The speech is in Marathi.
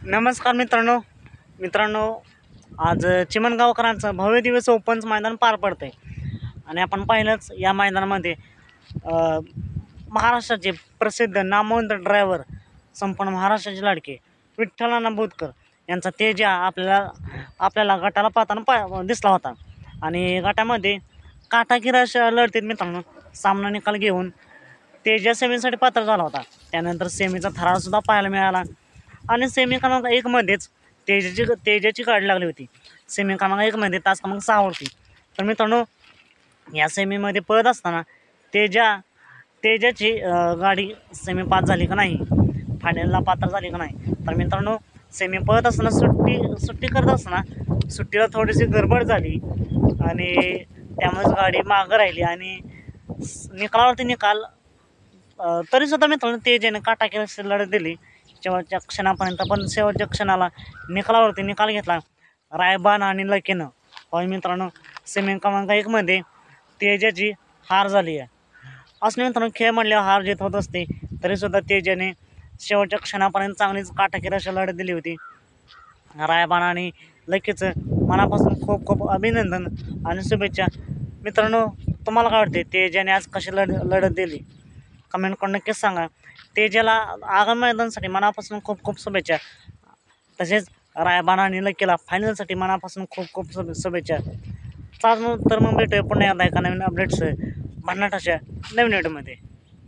नमस्कार मित्रांनो, आज चिमणगावकरांचं भव्य दिवस ओपनचं मैदान पार पडतं आहे आणि आपण पाहिलंच या मैदानामध्ये महाराष्ट्राचे प्रसिद्ध नामवंत ड्रायव्हर, संपूर्ण महाराष्ट्राचे लाडके विठ्ठल अण्णा बोरकर यांचा तेजा आपल्याला गटाला पाहताना दिसला होता. आणि गटामध्ये काटाकीर अशा लढतीत मित्रांनो सामना निकाल घेऊन तेजा सेमीसाठी पात्र झाला होता. त्यानंतर सेमीचा थरारसुद्धा पाहायला मिळाला आणि सेमी क्रमांक 1मध्येच तेजाची गाडी लागली होती. सेमी क्रमांक 1मध्ये तास क्रमांक 6वरती. तर मित्रांनो, या सेमीमध्ये पळत असताना तेजाची गाडी सेमी पास झाली का नाही, फायनलला पात्र झाली का नाही. तर मित्रांनो, सेमी पळत असताना सुट्टी करत असताना सुट्टीला थोडीशी गडबड झाली आणि त्यामुळेच गाडी मागं राहिली आणि निकालावरती निकाल तरीसुद्धा मित्रांनो तेजाने काटाकीर लढत दिली शेवटच्या क्षणापर्यंत. पण शेवटच्या क्षणाला निकालावरती निकाल घेतला रायबान आणि लकीनं. होय मित्रांनो, सेमी क्रमांक 1मध्ये तेजाची हार झाली आहे. असं मित्रांनो, खेळ म्हणल्यावर हार जीत होत असते, तरीसुद्धा तेजाने शेवटच्या क्षणापर्यंत चांगलीच काटाकीर अशी लढत दिली होती. रायबान आणि लकीचं मनापासून खूप खूप अभिनंदन आणि शुभेच्छा. मित्रांनो, तुम्हाला काय वाटते तेजाने आज कशी लढत दिली? कमेंट करून नक्कीच सांगा. तेजाला आगामी मैदानासाठी मनापासून खूप खूप शुभेच्छा. तसेच रायबान आणि लकीला फायनलसाठी मनापासून खूप खूप शुभेच्छा. तर मग भेटूया पुन्हा एकदा एका नवीन अपडेट्स भन्नाट अशा नवीन व्हिडिओमध्ये.